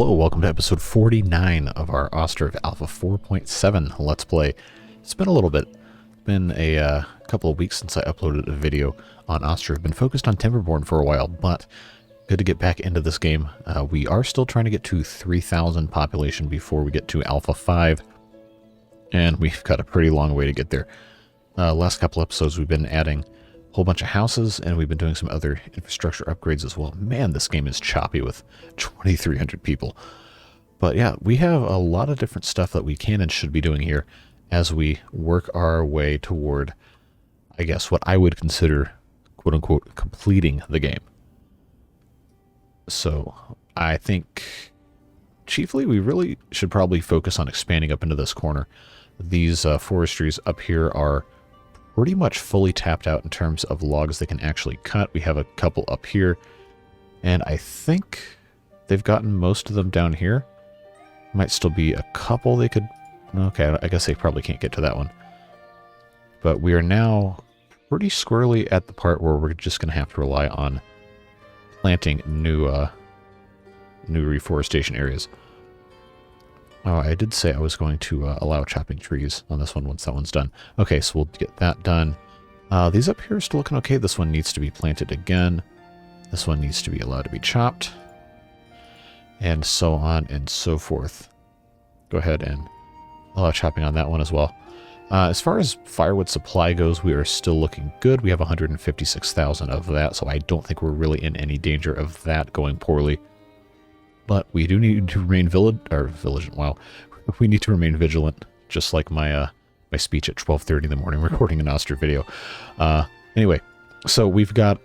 Hello, welcome to episode 49 of our Ostriv Alpha 4.7 Let's Play. It's been a little bit. It's been a couple of weeks since I uploaded a video on Ostriv. Been focused on Timberborn for a while, but good to get back into this game. We are still trying to get to 3,000 population before we get to Alpha 5, and we've got a pretty long way to get there. Last couple episodes we've been adding a whole bunch of houses, and we've been doing some other infrastructure upgrades as well. Man, this game is choppy with 2,300 people. But yeah, we have a lot of different stuff that we can and should be doing here as we work our way toward, I guess, what I would consider, quote-unquote, completing the game. So I think chiefly we really should probably focus on expanding up into this corner. These forestries up here are pretty much fully tapped out in terms of logs they can actually cut. We have a couple up here, and I think they've gotten most of them down here. Might still be a couple they could... Okay, I guess they probably can't get to that one. But we are now pretty squarely at the part where we're just going to have to rely on planting new reforestation areas. Oh, I did say I was going to allow chopping trees on this one once that one's done. Okay, so we'll get that done. These up here are still looking okay. This one needs to be planted again. This one needs to be allowed to be chopped. And so on and so forth. Go ahead and allow chopping on that one as well. As far as firewood supply goes, we are still looking good. We have 156,000 of that, so I don't think we're really in any danger of that going poorly. But we do need to remain vigilant. Wow, we need to remain vigilant, just like my my speech at 12:30 in the morning, recording an Ostriv video. Anyway, so we've got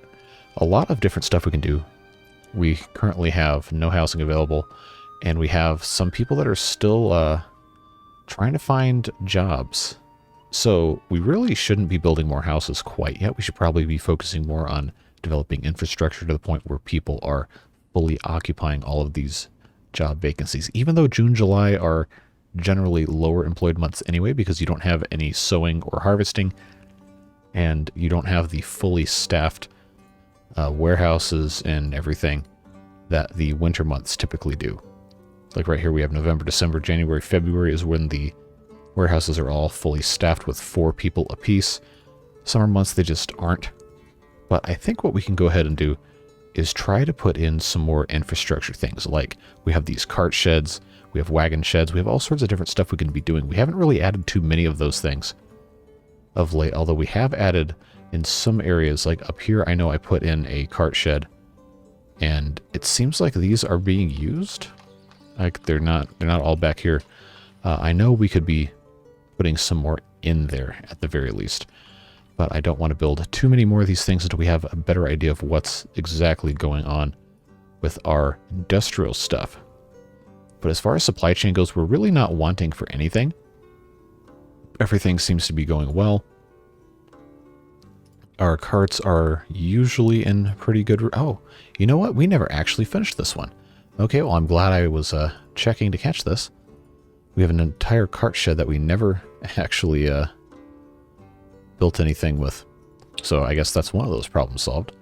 a lot of different stuff we can do. We currently have no housing available, and we have some people that are still trying to find jobs. So we really shouldn't be building more houses quite yet. We should probably be focusing more on developing infrastructure to the point where people are fully occupying all of these job vacancies, even though June, July are generally lower employed months anyway, because you don't have any sowing or harvesting, and you don't have the fully staffed warehouses and everything that the winter months typically do. Like right here we have November, December, January, February is when the warehouses are all fully staffed with 4 people apiece. Summer months they just aren't. But I think what we can go ahead and do is try to put in some more infrastructure things. Like we have these cart sheds, we have wagon sheds, we have all sorts of different stuff we can be doing. We haven't really added too many of those things of late, although we have added in some areas. Like up here, I know I put in a cart shed, and it seems like these are being used. Like they're not all back here. I know we could be putting some more in there at the very least. But I don't want to build too many more of these things until we have a better idea of what's exactly going on with our industrial stuff. But as far as supply chain goes, we're really not wanting for anything. Everything seems to be going well. Our carts are usually in pretty good... Oh, you know what? We never actually finished this one. Okay, well, I'm glad I was checking to catch this. We have an entire cart shed that we never actually... built anything with. So I guess that's one of those problems solved.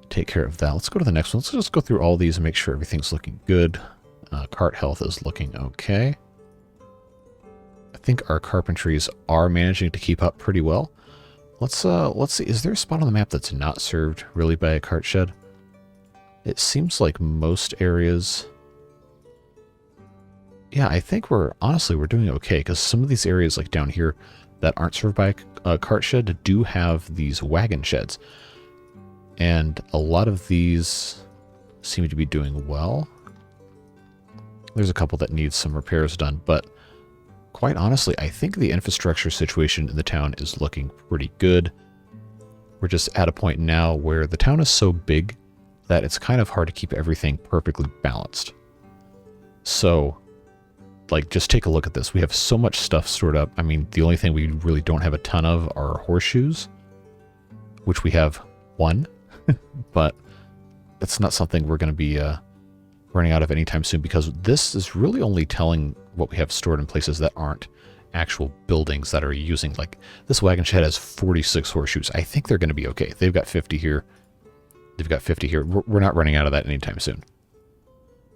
Take care of that. Let's go to the next one. Let's just go through all these and make sure everything's looking good. Cart health is looking okay. I think our carpentries are managing to keep up pretty well. Let's see. Is there a spot on the map that's not served really by a cart shed? It seems like most areas... Yeah, I think we're doing okay, because some of these areas like down here that aren't served by a cart shed do have these wagon sheds. And a lot of these seem to be doing well. There's a couple that need some repairs done, but quite honestly, I think the infrastructure situation in the town is looking pretty good. We're just at a point now where the town is so big that it's kind of hard to keep everything perfectly balanced. So... like, just take a look at this. We have so much stuff stored up. I mean, the only thing we really don't have a ton of are horseshoes, which we have 1, but that's not something we're going to be running out of anytime soon, because this is really only telling what we have stored in places that aren't actual buildings that are using. Like, this wagon shed has 46 horseshoes. I think they're going to be okay. They've got 50 here. They've got 50 here. We're not running out of that anytime soon.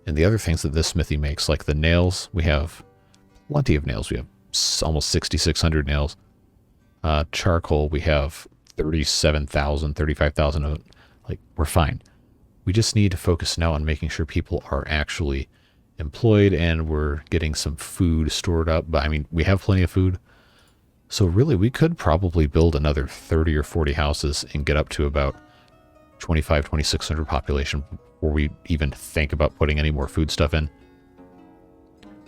And the other things that this smithy makes, like the nails, we have plenty of nails. We have almost 6,600 nails. Charcoal, we have 37,000, 35,000 of it. Like, we're fine. We just need to focus now on making sure people are actually employed and we're getting some food stored up. But I mean, we have plenty of food. So really, we could probably build another 30 or 40 houses and get up to about 2,600 population before we even think about putting any more food stuff in.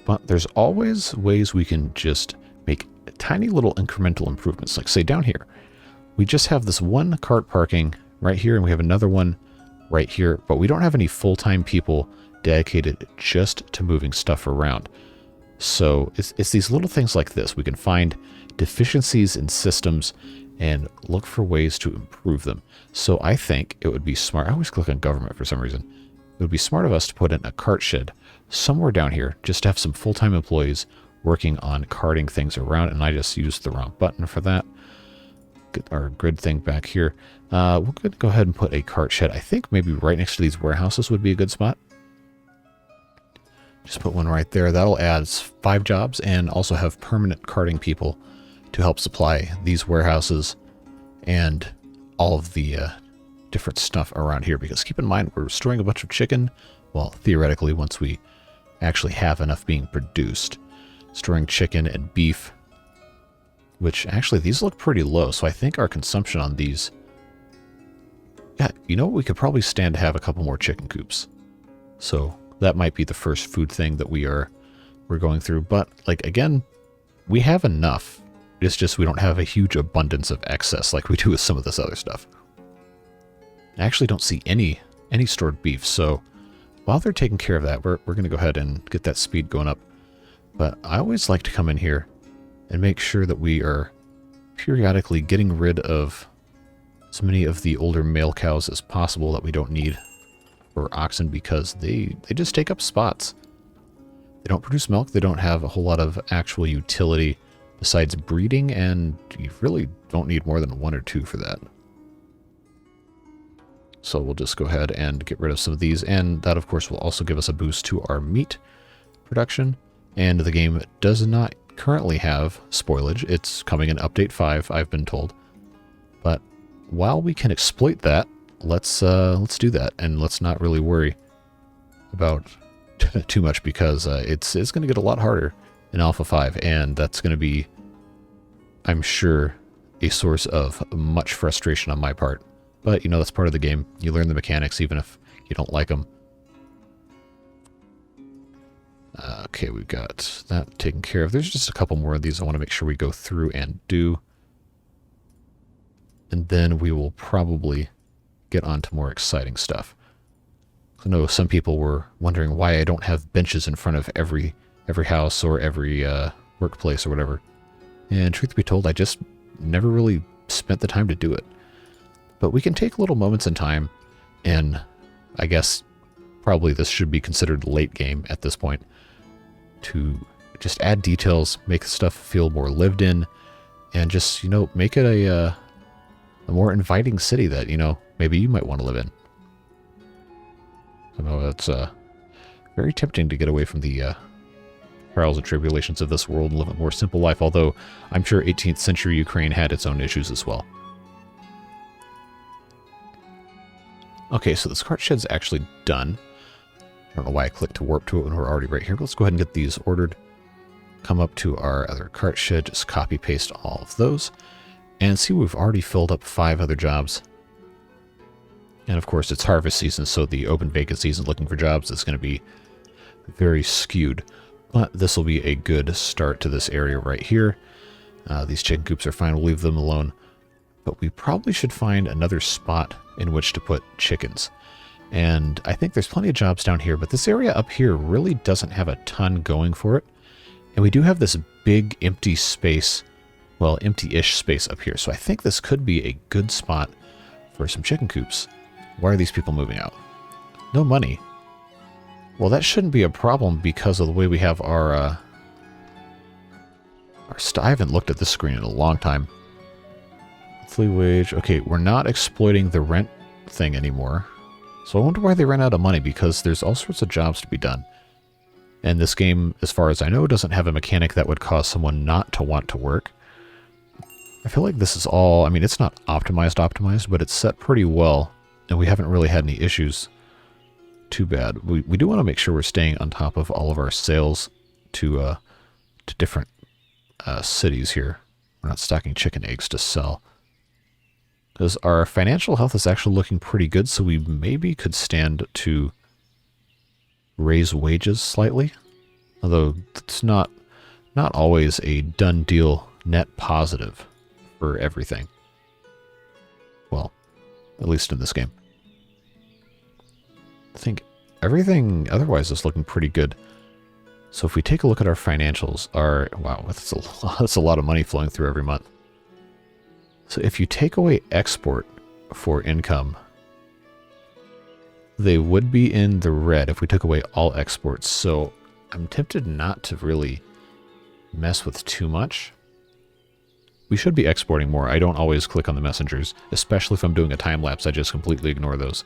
But there's always ways we can just make tiny little incremental improvements. Like say down here, we just have this one cart parking right here and we have another one right here, but we don't have any full-time people dedicated just to moving stuff around. So it's these little things like this. We can find deficiencies in systems and look for ways to improve them. So I think it would be smart. I always click on government for some reason. It would be smart of us to put in a cart shed somewhere down here, just to have some full-time employees working on carting things around. And I just used the wrong button for that. Get our grid thing back here. We're going to go ahead and put a cart shed. I think maybe right next to these warehouses would be a good spot. Just put one right there. That'll add 5 jobs and also have permanent carting people to help supply these warehouses and all of the different stuff around here. Because keep in mind, we're storing a bunch of chicken. Well, theoretically, once we actually have enough being produced. Storing chicken and beef, which actually these look pretty low. So I think our consumption on these, yeah, you know what? We could probably stand to have a couple more chicken coops. So that might be the first food thing that we're going through. But like, again, we have enough. It's just we don't have a huge abundance of excess like we do with some of this other stuff. I actually don't see any stored beef. So while they're taking care of that, we're going to go ahead and get that speed going up. But I always like to come in here and make sure that we are periodically getting rid of as many of the older male cows as possible that we don't need for oxen, because they just take up spots. They don't produce milk. They don't have a whole lot of actual utility besides breeding, and you really don't need more than 1 or 2 for that. So we'll just go ahead and get rid of some of these, and that of course will also give us a boost to our meat production. And the game does not currently have spoilage. It's coming in update 5, I've been told. But while we can exploit that, let's do that, and let's not really worry about too much, because it's going to get a lot harder in Alpha 5, and that's going to be, I'm sure, a source of much frustration on my part. But, you know, that's part of the game. You learn the mechanics even if you don't like them. Okay, we've got that taken care of. There's just a couple more of these I want to make sure we go through and do. And then we will probably get on to more exciting stuff. I know some people were wondering why I don't have benches in front of every house or every workplace or whatever. And truth be told, I just never really spent the time to do it. But we can take little moments in time, and I guess probably this should be considered late game at this point, to just add details, make stuff feel more lived in, and just, you know, make it a more inviting city that, you know, maybe you might want to live in. I know it's very tempting to get away from the trials and tribulations of this world and live a more simple life, although I'm sure 18th century Ukraine had its own issues as well. Okay, so this cart shed's actually done. I don't know why I clicked to warp to it when we're already right here. But let's go ahead and get these ordered. Come up to our other cart shed, just copy paste all of those, and see we've already filled up 5 other jobs. And of course it's harvest season, so the open vacancies and looking for jobs is going to be very skewed. But this will be a good start to this area right here. These chicken coops are fine, we'll leave them alone. But we probably should find another spot in which to put chickens. And I think there's plenty of jobs down here, but this area up here really doesn't have a ton going for it. And we do have this big empty space, well, empty-ish space up here. So I think this could be a good spot for some chicken coops. Why are these people moving out? No money. Well, that shouldn't be a problem because of the way we have our I haven't looked at this screen in a long time. Monthly wage. Okay, we're not exploiting the rent thing anymore. So I wonder why they ran out of money, because there's all sorts of jobs to be done. And this game, as far as I know, doesn't have a mechanic that would cause someone not to want to work. I feel like this is all, I mean, it's not optimized, but it's set pretty well, and we haven't really had any issues too bad. We do want to make sure we're staying on top of all of our sales to different cities here. We're not stocking chicken eggs to sell. Because our financial health is actually looking pretty good, so we maybe could stand to raise wages slightly. Although it's not always a done deal net positive for everything. Well, at least in this game. I think everything otherwise is looking pretty good. So if we take a look at our financials, wow, that's a lot of money flowing through every month. So if you take away export for income, they would be in the red if we took away all exports. So I'm tempted not to really mess with too much. We should be exporting more. I don't always click on the messengers, especially if I'm doing a time lapse. I just completely ignore those.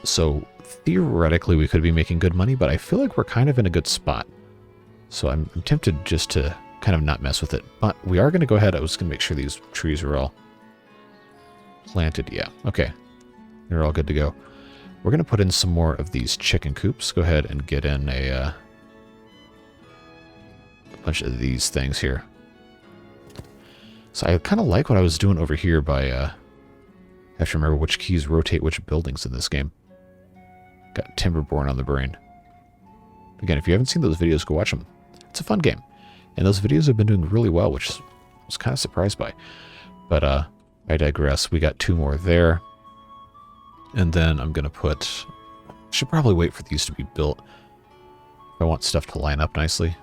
So theoretically we could be making good money, but I feel like we're kind of in a good spot. So I'm tempted just to kind of not mess with it. But we are going to go ahead. I was going to make sure these trees are all planted. Yeah, okay. They're all good to go. We're going to put in some more of these chicken coops. Go ahead and get in a bunch of these things here. So I kind of like what I was doing over here by, I have to remember which keys rotate which buildings in this game. Got Timberborn on the brain. Again, if you haven't seen those videos, go watch them. It's a fun game. And those videos have been doing really well, which I was kind of surprised by. But I digress. We got 2 more there. And then I'm going to put... should probably wait for these to be built. If I want stuff to line up nicely.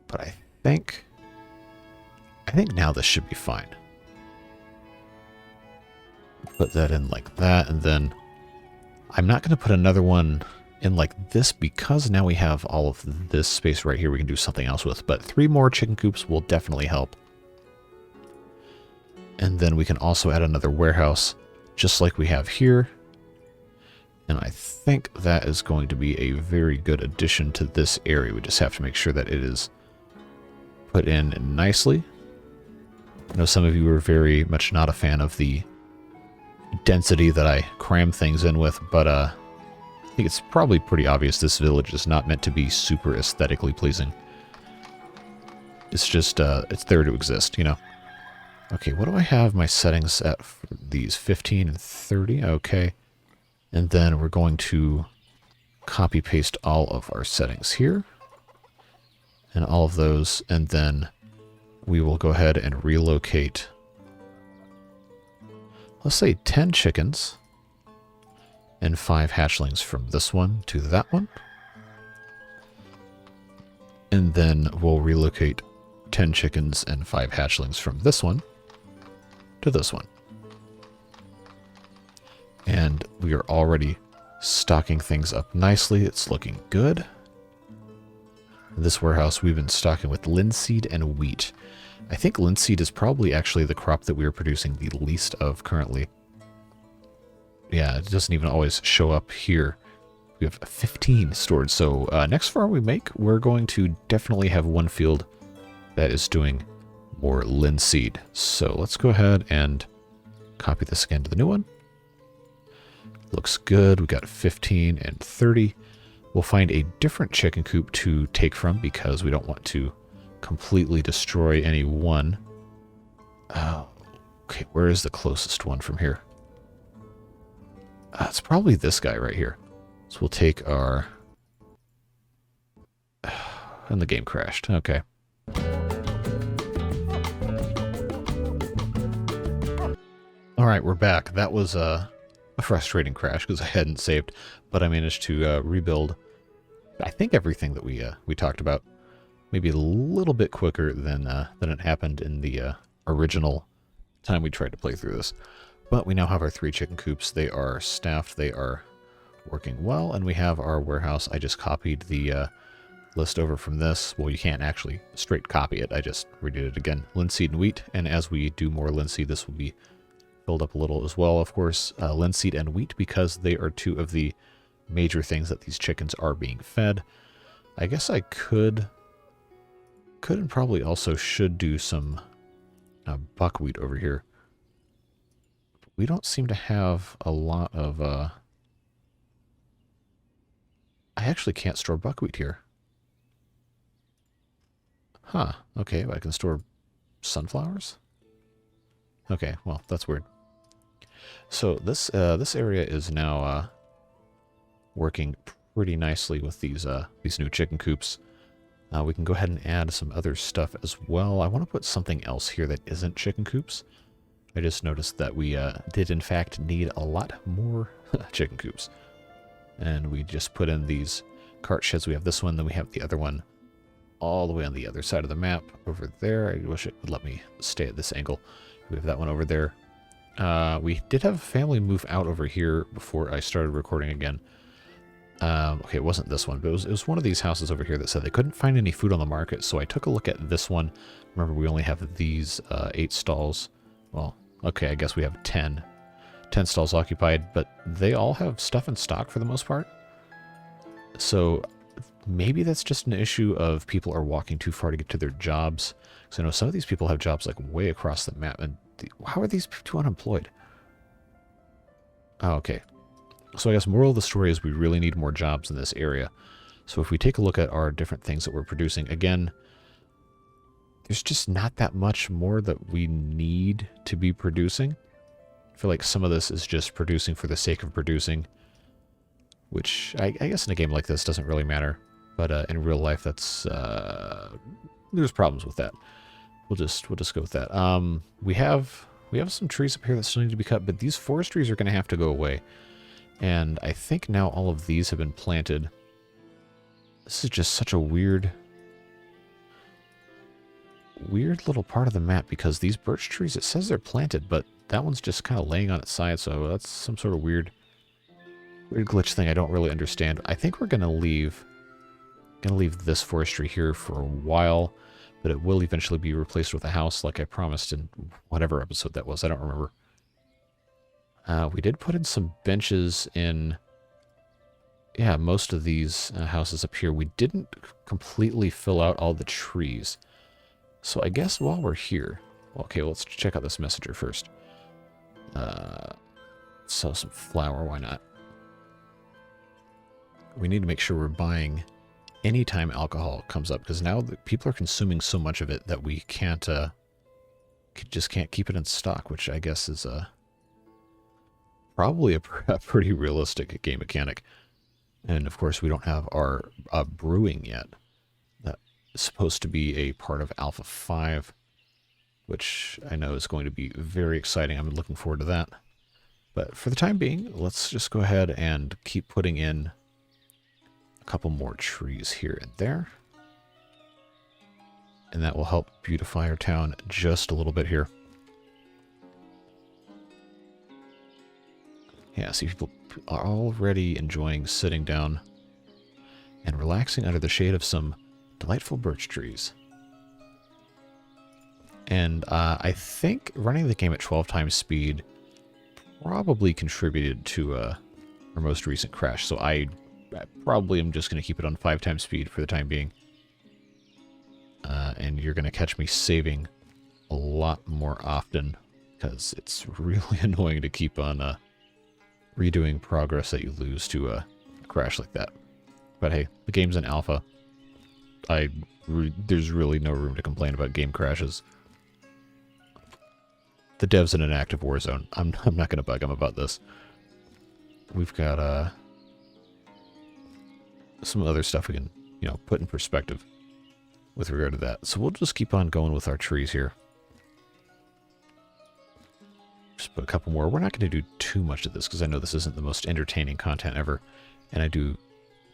But I think now this should be fine. Put that in like that, and then I'm not going to put another one in like this because now we have all of this space right here we can do something else with. But 3 more chicken coops will definitely help. And then we can also add another warehouse just like we have here. And I think that is going to be a very good addition to this area. We just have to make sure that it is put in nicely. I know some of you are very much not a fan of the density that I cram things in with, but I think it's probably pretty obvious this village is not meant to be super aesthetically pleasing. It's just, it's there to exist, you know. Okay, what do I have my settings at for these? 15 and 30, okay. And then we're going to copy paste all of our settings here. And all of those, and then we will go ahead and relocate, let's say 10 chickens and 5 hatchlings from this one to that one. And then we'll relocate 10 chickens and 5 hatchlings from this one to this one. And we are already stocking things up nicely. It's looking good. This warehouse we've been stocking with linseed and wheat. I think linseed is probably actually the crop that we are producing the least of currently. Yeah, it doesn't even always show up here. We have 15 stored. So next farm we make, we're going to definitely have one field that is doing more linseed. So let's go ahead and copy this again to the new one. Looks good. We got 15 and 30. We'll find a different chicken coop to take from because we don't want to completely destroy any one. Okay, where is the closest one from here? It's probably this guy right here. So we'll take our... and the game crashed. Okay. Alright, we're back. That was a frustrating crash because I hadn't saved, but I managed to rebuild, I think, everything that we talked about. Maybe a little bit quicker than it happened in the original time we tried to play through this. But we now have our 3 chicken coops. They are staffed. They are working well. And we have our warehouse. I just copied the list over from this. Well, you can't actually straight copy it. I just redid it again. Linseed and wheat. And as we do more linseed, this will be build up a little as well. Of course, linseed and wheat, because they are two of the major things that these chickens are being fed. I guess I could and probably also should do some buckwheat over here. We don't seem to have a lot of... I actually can't store buckwheat here. Huh, okay, I can store sunflowers? Okay, well, that's weird. So this area is now working pretty nicely with these new chicken coops. We can go ahead and add some other stuff as well. I want to put something else here that isn't chicken coops. I just noticed that we did in fact need a lot more chicken coops. And we just put in these cart sheds. We have this one, then we have the other one all the way on the other side of the map over there. I wish it would let me stay at this angle. We have that one over there. We did have a family move out over here before I started recording again. Okay, it wasn't this one, but it was one of these houses over here that said they couldn't find any food on the market, so I took a look at this one. Remember, we only have these 8 stalls. Well, okay, I guess we have 10 stalls occupied, but they all have stuff in stock for the most part. So maybe that's just an issue of people are walking too far to get to their jobs. Because I know some of these people have jobs like way across the map, and how are these two unemployed? Oh, okay. So I guess moral of the story is we really need more jobs in this area. So if we take a look at our different things that we're producing, again, there's just not that much more that we need to be producing. I feel like some of this is just producing for the sake of producing, which I guess in a game like this doesn't really matter. But in real life, that's there's problems with that. We'll just go with that. We have some trees up here that still need to be cut, but these forest trees are going to have to go away. And I think now all of these have been planted. This is just such a weird little part of the map, because these birch trees, it says they're planted, but that one's just kind of laying on its side, so that's some sort of weird glitch thing I don't really understand. I think we're going to leave this forestry here for a while, but it will eventually be replaced with a house like I promised in whatever episode that was. I don't remember. We did put in some benches in, yeah, most of these houses up here. We didn't completely fill out all the trees. So I guess while we're here, okay, well, let's check out this messenger first. Sell some flour, why not? We need to make sure we're buying anytime alcohol comes up, because now people are consuming so much of it that we can't, just can't keep it in stock, which I guess is probably a pretty realistic game mechanic. And of course, we don't have our brewing yet. That is supposed to be a part of Alpha 5, which I know is going to be very exciting. I'm looking forward to that. But for the time being, let's just go ahead and keep putting in a couple more trees here and there. And that will help beautify our town just a little bit here. Yeah, see, people are already enjoying sitting down and relaxing under the shade of some delightful birch trees. And I think running the game at 12 times speed probably contributed to our most recent crash. So I probably am just going to keep it on 5 times speed for the time being. And you're going to catch me saving a lot more often, because it's really annoying to keep on redoing progress that you lose to a crash like that. But hey, the game's in alpha. There's really no room to complain about game crashes. The dev's in an active war zone. I'm not going to bug them about this. We've got some other stuff we can, put in perspective with regard to that. So we'll just keep on going with our trees here. Just put a couple more. We're not going to do too much of this, because I know this isn't the most entertaining content ever. And I do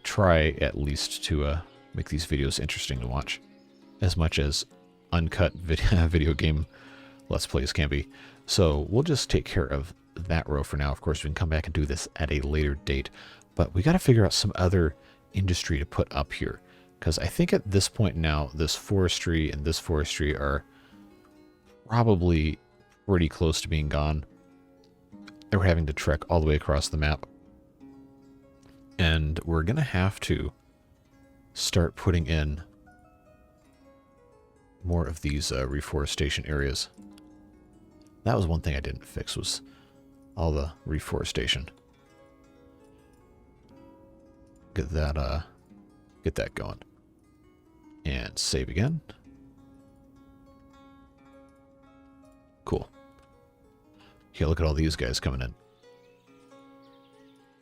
try at least to make these videos interesting to watch, as much as uncut video game Let's Plays can be. So we'll just take care of that row for now. Of course, we can come back and do this at a later date. But we got to figure out some other industry to put up here, because I think at this point now, this forestry and this forestry are probably pretty close to being gone. And we're having to trek all the way across the map. And we're going to have to start putting in more of these reforestation areas. That was one thing I didn't fix, was all the reforestation. Get that going. And save again. Cool. Okay, look at all these guys coming in.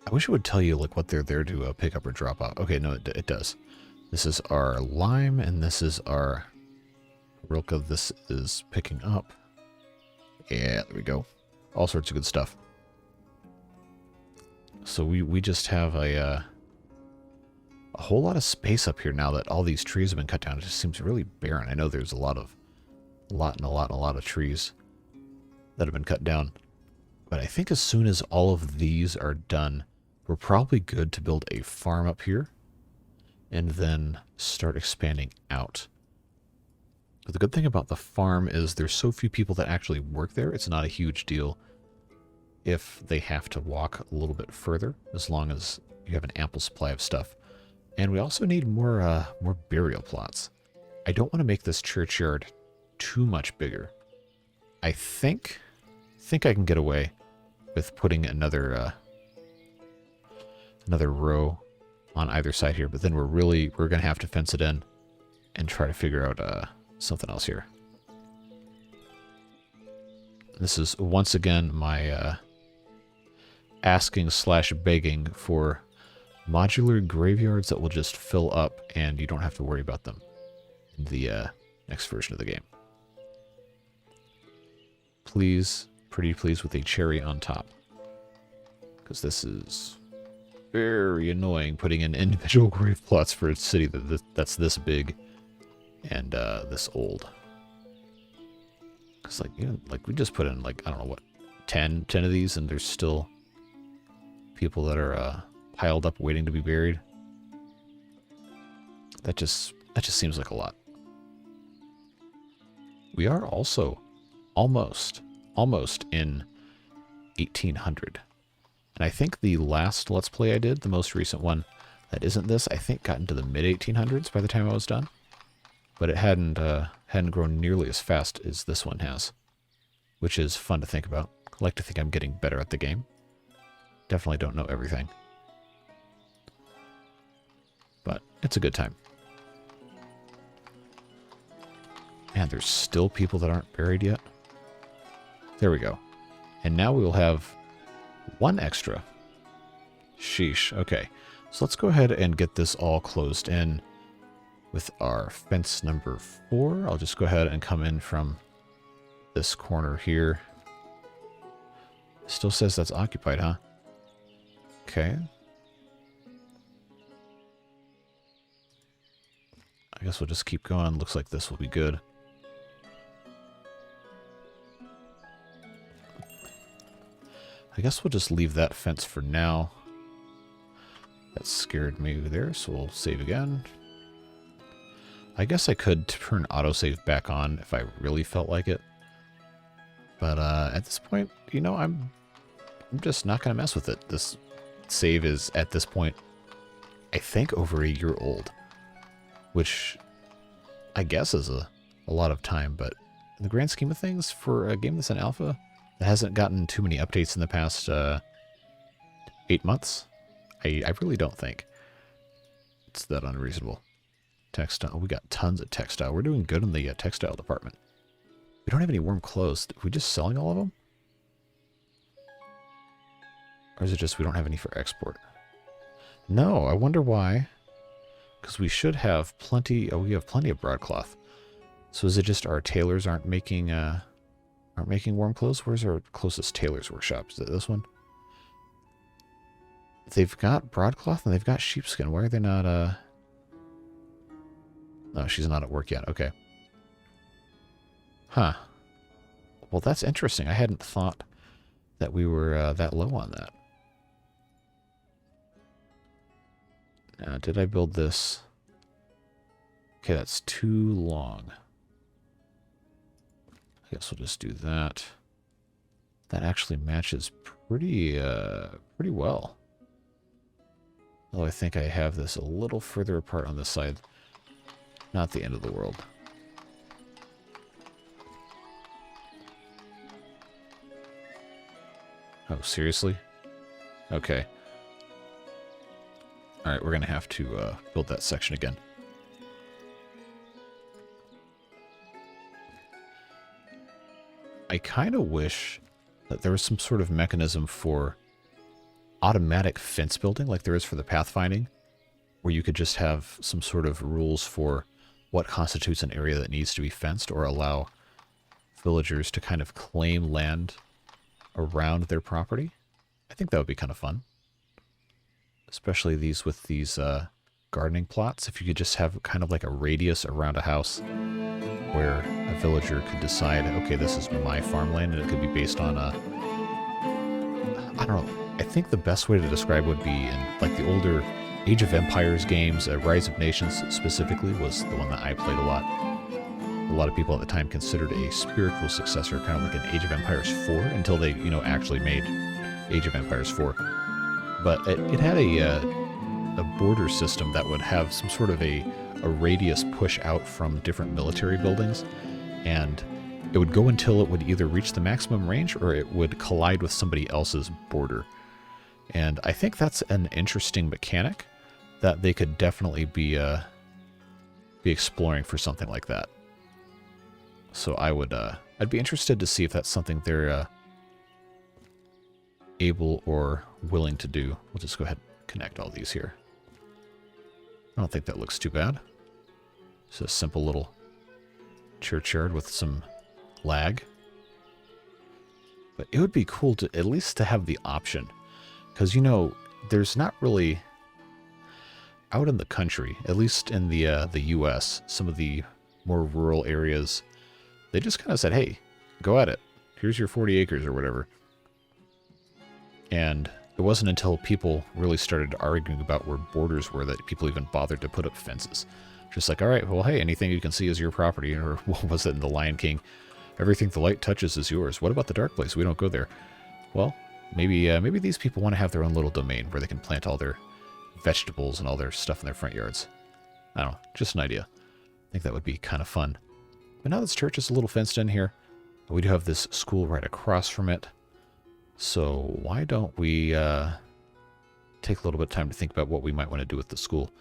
I wish it would tell you like what they're there to pick up or drop off. Okay, no, it does. This is our lime, and this is our Rilka. This is picking up. Yeah, there we go. All sorts of good stuff. So we just have a whole lot of space up here now that all these trees have been cut down. It just seems really barren. I know there's a lot of trees that have been cut down. But I think as soon as all of these are done, we're probably good to build a farm up here and then start expanding out. But the good thing about the farm is there's so few people that actually work there. It's not a huge deal if they have to walk a little bit further, as long as you have an ample supply of stuff. And we also need more burial plots. I don't want to make this churchyard too much bigger. I think I can get away with putting another row on either side here, but then we're gonna have to fence it in and try to figure out something else here. This is once again my asking / begging for modular graveyards that will just fill up and you don't have to worry about them in the next version of the game. Please, pretty please with a cherry on top. Because this is very annoying putting in individual grave plots for a city that's this big and this old. Because like we just put in like, I don't know what, 10 of these, and there's still people that are piled up waiting to be buried. That just seems like a lot. We are also almost in 1800. And I think the last Let's Play I did, the most recent one that isn't this, I think got into the mid-1800s by the time I was done. But it hadn't grown nearly as fast as this one has, which is fun to think about. I like to think I'm getting better at the game. Definitely don't know everything. But it's a good time. Man, there's still people that aren't buried yet. There we go. And now we will have one extra. Sheesh. Okay. So let's go ahead and get this all closed in with our fence number 4. I'll just go ahead and come in from this corner here. Still says that's occupied, huh? Okay. I guess we'll just keep going. Looks like this will be good. I guess we'll just leave that fence for now. That scared me there, so we'll save again. I guess I could turn autosave back on if I really felt like it. But at this point, you know, I'm just not going to mess with it. This save is, at this point, I think over a year old. Which I guess is a lot of time, but in the grand scheme of things, for a game that's in alpha, that hasn't gotten too many updates in the past 8 months, I really don't think it's that unreasonable. Textile, we got tons of textile. We're doing good in the textile department. We don't have any warm clothes. Are we just selling all of them? Or is it just we don't have any for export? No, I wonder why. Because we should have plenty. Oh, we have plenty of broadcloth. So is it just our tailors aren't making warm clothes? Where's our closest tailor's workshop? Is it this one? They've got broadcloth and they've got sheepskin. Why are they not? No, she's not at work yet. Okay. Huh. Well, that's interesting. I hadn't thought that we were that low on that. Now, did I build this? Okay, that's too long. I guess we'll just do that. That actually matches pretty well. Although I think I have this a little further apart on this side. Not the end of the world. Oh, seriously? Okay. Alright, we're going to have to build that section again. I kind of wish that there was some sort of mechanism for automatic fence building like there is for the pathfinding, where you could just have some sort of rules for what constitutes an area that needs to be fenced, or allow villagers to kind of claim land around their property. I think that would be kind of fun. Especially these with these gardening plots. If you could just have kind of like a radius around a house where a villager could decide, okay, this is my farmland, and it could be based on a... I don't know. I think the best way to describe would be in like the older Age of Empires games, Rise of Nations specifically was the one that I played a lot. A lot of people at the time considered a spiritual successor, kind of like an Age of Empires 4, until they, you know, actually made Age of Empires 4. But it had a border system that would have some sort of a radius push out from different military buildings, and it would go until it would either reach the maximum range or it would collide with somebody else's border. And I think that's an interesting mechanic that they could definitely be exploring for something like that. So I'd be interested to see if that's something they're able or willing to do. We'll just go ahead and connect all these here. I don't think that looks too bad. It's a simple little churchyard with some lag. But it would be cool to at least to have the option. Because, you know, there's not really... Out in the country, at least in the U.S., some of the more rural areas, they just kind of said, hey, go at it. Here's your 40 acres or whatever. And it wasn't until people really started arguing about where borders were that people even bothered to put up fences. Just like, all right, well, hey, anything you can see is your property. Or what was it in The Lion King? Everything the light touches is yours. What about the dark place? We don't go there. Well, maybe these people want to have their own little domain where they can plant all their vegetables and all their stuff in their front yards. I don't know, just an idea. I think that would be kind of fun. But now this church is a little fenced in here. We do have this school right across from it. So why don't we take a little bit of time to think about what we might want to do with the school.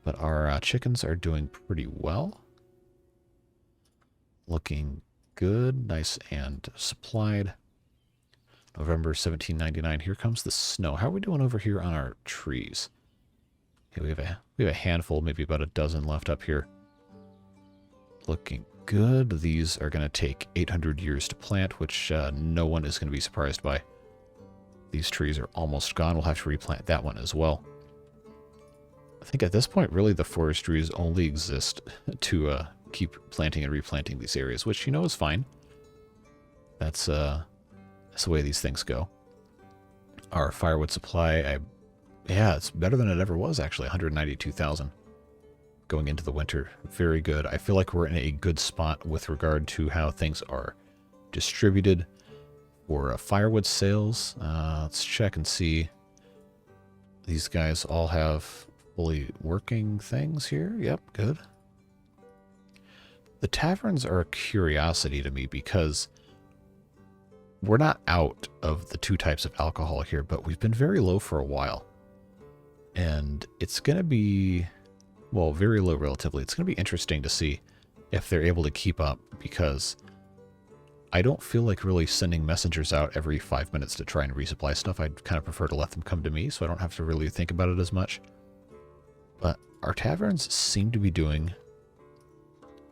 But our chickens are doing pretty well. Looking good, nice and supplied. November 1799. Here comes the snow. How are we doing over here on our trees? Okay, we have a handful, maybe about a dozen left up here. Looking good. These are going to take 800 years to plant, which no one is going to be surprised by. These trees are almost gone. We'll have to replant that one as well. I think at this point, really, the forestries only exist to keep planting and replanting these areas, which, you know, is fine. That's the way these things go. Our firewood supply, yeah, it's better than it ever was, actually. 192,000 going into the winter. Very good. I feel like we're in a good spot with regard to how things are distributed for firewood sales. Let's check and see. These guys all have fully working things here. Yep, good. The taverns are a curiosity to me because we're not out of the two types of alcohol here, but we've been very low for a while. And it's going to be, well, very low relatively. It's going to be interesting to see if they're able to keep up, because I don't feel like really sending messengers out every 5 minutes to try and resupply stuff. I'd kind of prefer to let them come to me so I don't have to really think about it as much. But our taverns seem to be doing,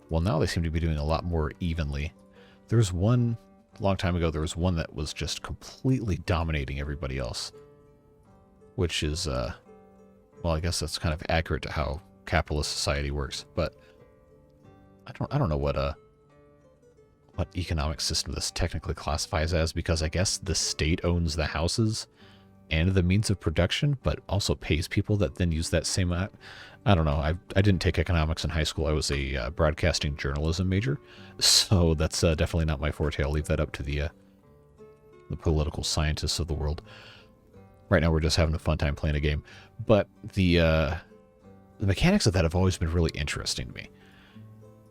well, now they seem to be doing a lot more evenly. There was one, a long time ago, there was one that was just completely dominating everybody else. Which is, well, I guess that's kind of accurate to how capitalist society works. But I don't know what economic system this technically classifies as, because I guess the state owns the houses and the means of production, but also pays people that then use that same... I don't know. I didn't take economics in high school. I was a broadcasting journalism major, so that's definitely not my forte. I'll leave that up to the the political scientists of the world. Right now we're just having a fun time playing a game. But the mechanics of that have always been really interesting to me.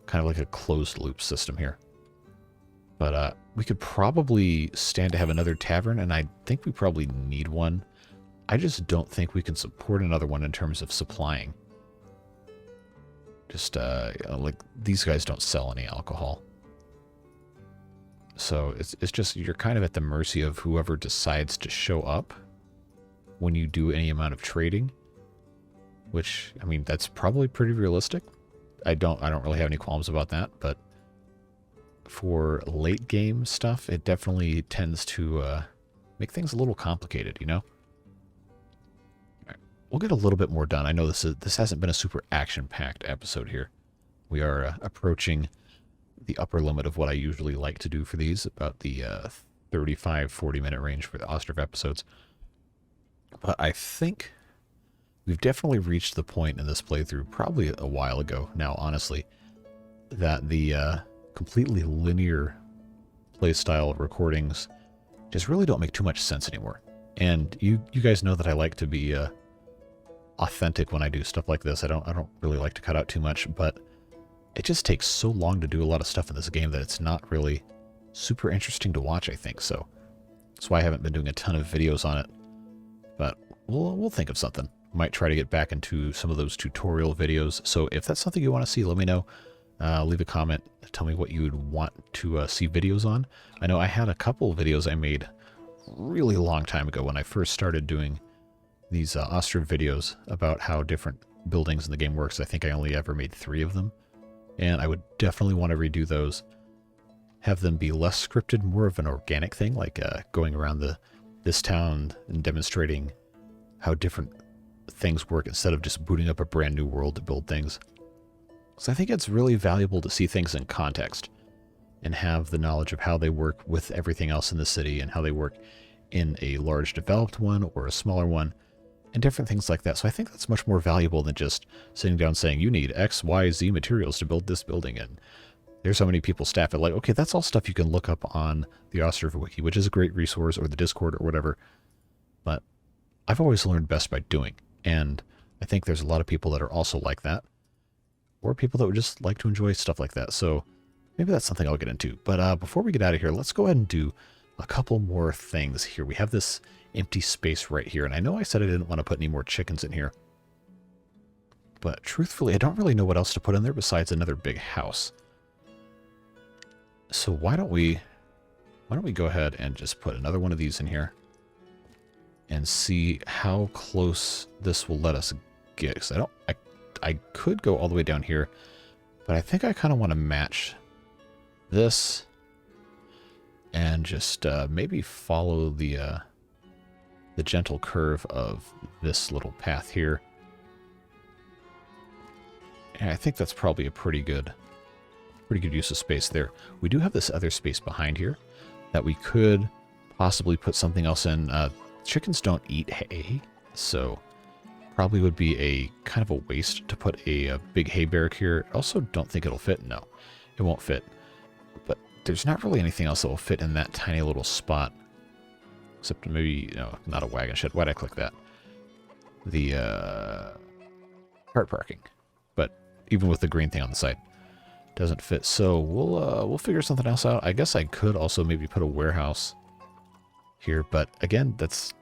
Kind of like a closed loop system here. But we could probably stand to have another tavern, and I think we probably need one. I just don't think we can support another one in terms of supplying. Just, like, these guys don't sell any alcohol. So it's just, you're kind of at the mercy of whoever decides to show up when you do any amount of trading. Which, I mean, that's probably pretty realistic. I don't really have any qualms about that, but for late game stuff, it definitely tends to make things a little complicated, you know? We'll get a little bit more done. I know this hasn't been a super action-packed episode here. We are approaching the upper limit of what I usually like to do for these, about the 35-40 minute range for the Ostriv episodes. But I think we've definitely reached the point in this playthrough, probably a while ago now, honestly, that the completely linear playstyle recordings just really don't make too much sense anymore. And you guys know that I like to be authentic when I do stuff like this. I don't really like to cut out too much, but it just takes so long to do a lot of stuff in this game that it's not really super interesting to watch, I think. So that's why I haven't been doing a ton of videos on it. But we'll think of something. Might try to get back into some of those tutorial videos. So if that's something you want to see, let me know. Leave a comment. Tell me what you would want to see videos on. I know I had a couple of videos I made really long time ago when I first started doing these Ostriv videos about how different buildings in the game works. I think I only ever made 3 of them. And I would definitely want to redo those. Have them be less scripted, more of an organic thing, like going around this town and demonstrating how different things work instead of just booting up a brand new world to build things. So I think it's really valuable to see things in context and have the knowledge of how they work with everything else in the city and how they work in a large developed one or a smaller one and different things like that. So I think that's much more valuable than just sitting down saying you need X, Y, Z materials to build this building, and there's so many people staff it. Like, okay, that's all stuff you can look up on the Ostriv Wiki, which is a great resource, or the Discord or whatever. But I've always learned best by doing, and I think there's a lot of people that are also like that, or people that would just like to enjoy stuff like that. So maybe that's something I'll get into. But before we get out of here, let's go ahead and do a couple more things here. We have this empty space right here, and I know I said I didn't want to put any more chickens in here, but truthfully, I don't really know what else to put in there besides another big house. So why don't we go ahead and just put another one of these in here and see how close this will let us get. Because I could go all the way down here, but I think I kind of want to match this and just maybe follow the gentle curve of this little path here. And I think that's probably a pretty good use of space there. We do have this other space behind here that we could possibly put something else in. Chickens don't eat hay, so probably would be a kind of a waste to put a big hay barrack here. Also don't think it'll fit. No, it won't fit. But there's not really anything else that will fit in that tiny little spot. Except maybe, not a wagon shed. Why'd I click that? The cart parking. But even with the green thing on the side, doesn't fit. So we'll figure something else out. I guess I could also maybe put a warehouse here, but again, that's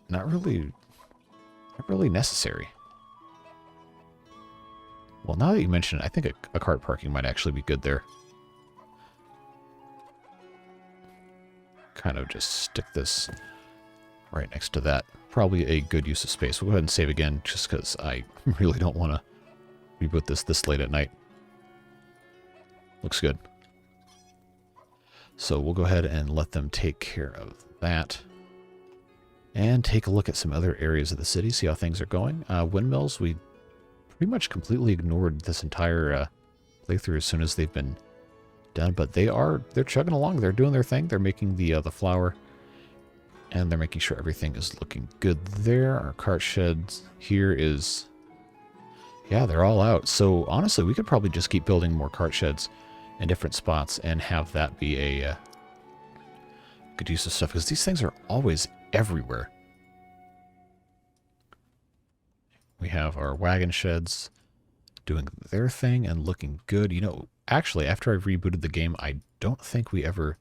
not really necessary. Well, now that you mention it, I think a cart parking might actually be good there. Kind of just stick this right next to that. Probably a good use of space. We'll go ahead and save again, just because I really don't want to reboot this late at night. Looks good. So we'll go ahead and let them take care of that. And take a look at some other areas of the city, see how things are going. Windmills, we pretty much completely ignored this entire playthrough as soon as they've been done, but they're chugging along. They're doing their thing. They're making the flour, and they're making sure everything is looking good there. Our cart sheds here is, yeah, they're all out. So honestly, we could probably just keep building more cart sheds in different spots and have that be a good use of stuff, because these things are always everywhere. We have our wagon sheds doing their thing and looking good. You know, actually, after I rebooted the game, I don't think we ever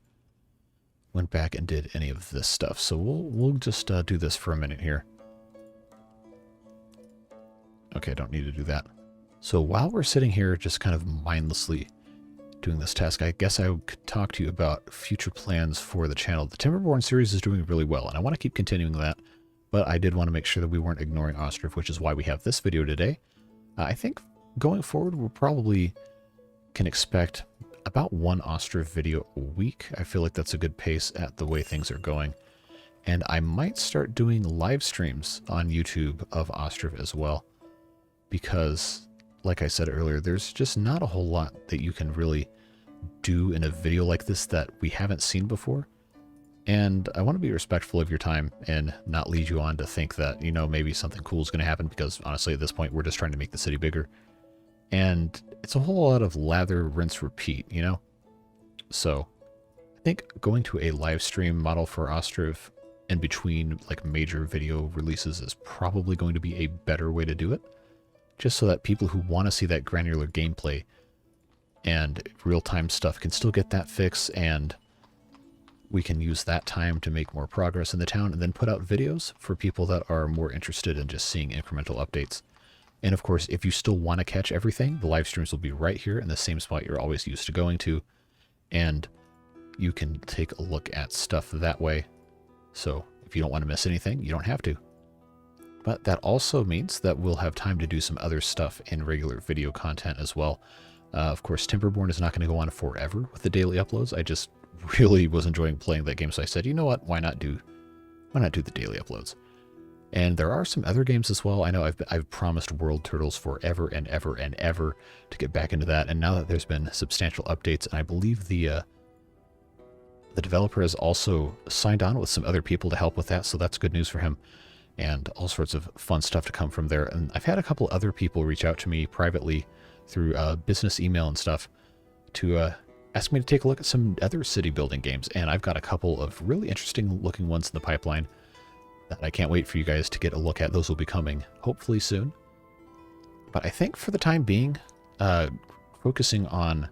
went back and did any of this stuff. So we'll just do this for a minute here. Okay, don't need to do that. So while we're sitting here just kind of mindlessly doing this task, I guess I could talk to you about future plans for the channel. The Timberborn series is doing really well, and I want to keep continuing that, but I did want to make sure that we weren't ignoring Ostriv, which is why we have this video today. I think going forward, we'll probably can expect about one Ostriv video a week. I feel like that's a good pace at the way things are going. And I might start doing live streams on YouTube of Ostriv as well, because like I said earlier, there's just not a whole lot that you can really do in a video like this that we haven't seen before. And I want to be respectful of your time and not lead you on to think that, you know, maybe something cool is going to happen, because honestly, at this point, we're just trying to make the city bigger. And it's a whole lot of lather, rinse, repeat, you know? So I think going to a live stream model for Ostriv in between like major video releases is probably going to be a better way to do it, just so that people who want to see that granular gameplay and real-time stuff can still get that fix, and we can use that time to make more progress in the town and then put out videos for people that are more interested in just seeing incremental updates. And of course, if you still want to catch everything, the live streams will be right here in the same spot you're always used to going to, and you can take a look at stuff that way. So if you don't want to miss anything, you don't have to. But that also means that we'll have time to do some other stuff in regular video content as well. Of course, Timberborn is not going to go on forever with the daily uploads. I just really was enjoying playing that game, so I said, you know what, why not do the daily uploads? And there are some other games as well. I know I've promised World Turtles forever and ever and ever to get back into that, and now that there's been substantial updates, and I believe the developer has also signed on with some other people to help with that, so that's good news for him, and all sorts of fun stuff to come from there. And I've had a couple other people reach out to me privately through business email and stuff to ask me to take a look at some other city building games, and I've got a couple of really interesting looking ones in the pipeline that I can't wait for you guys to get a look at. Those will be coming hopefully soon. But I think for the time being, focusing on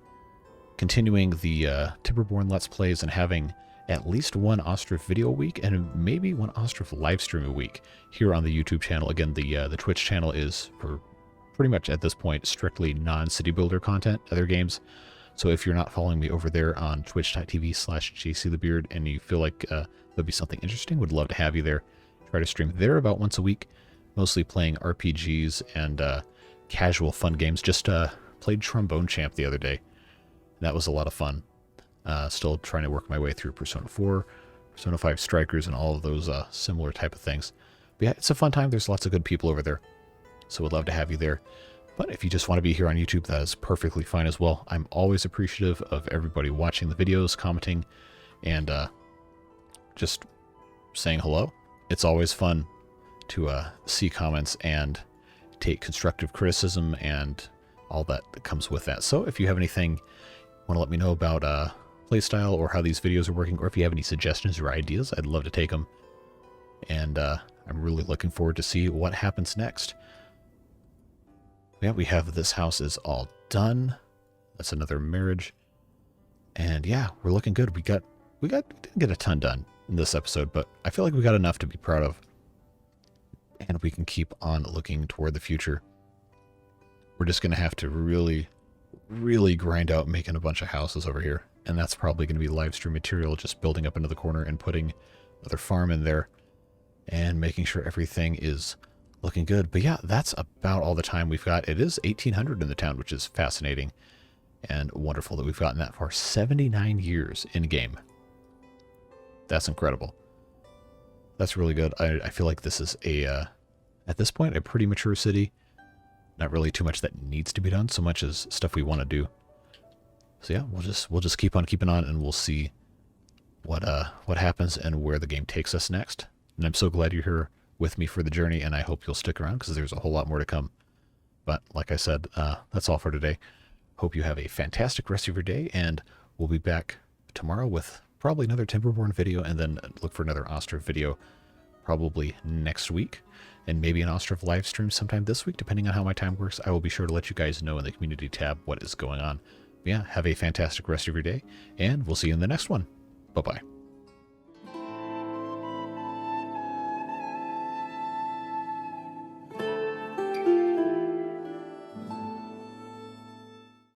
continuing the Timberborn Let's Plays and having at least one Ostriv video a week and maybe one Ostriv live stream a week here on the YouTube channel. Again, the Twitch channel is for pretty much at this point strictly non-city builder content, other games. So if you're not following me over there on twitch.tv/jcthebeard and you feel like there'll be something interesting, would love to have you there. Try to stream there about once a week, mostly playing RPGs and casual fun games. Just played Trombone Champ the other day. That was a lot of fun. Still trying to work my way through Persona 4, Persona 5 Strikers, and all of those similar type of things. But yeah, it's a fun time. There's lots of good people over there. So would love to have you there. But if you just want to be here on YouTube, that is perfectly fine as well. I'm always appreciative of everybody watching the videos, commenting, and just saying hello. It's always fun to see comments and take constructive criticism and all that comes with that. So if you have anything you want to let me know about playstyle or how these videos are working, or if you have any suggestions or ideas, I'd love to take them. And I'm really looking forward to see what happens next. Yeah, we have this house is all done. That's another marriage. And yeah, we're looking good. We didn't get a ton done in this episode, but I feel like we got enough to be proud of. And we can keep on looking toward the future. We're just going to have to really, really grind out making a bunch of houses over here. And that's probably going to be live stream material, just building up into the corner and putting another farm in there and making sure everything is looking good. But yeah, that's about all the time we've got. It is 1800 in the town, which is fascinating and wonderful that we've gotten that far. 79 years in game. That's incredible. That's really good. I feel like this is at this point, a pretty mature city. Not really too much that needs to be done, so much as stuff we want to do. So yeah, we'll just keep on keeping on, and we'll see what happens and where the game takes us next. And I'm so glad you're here with me for the journey, and I hope you'll stick around because there's a whole lot more to come. But like I said, that's all for today. Hope you have a fantastic rest of your day, and we'll be back tomorrow with probably another Timberborn video, and then look for another Ostriv video probably next week, and maybe an Ostriv live stream sometime this week, depending on how my time works. I will be sure to let you guys know in the community tab what is going on. But yeah, have a fantastic rest of your day, and we'll see you in the next one. Bye-bye.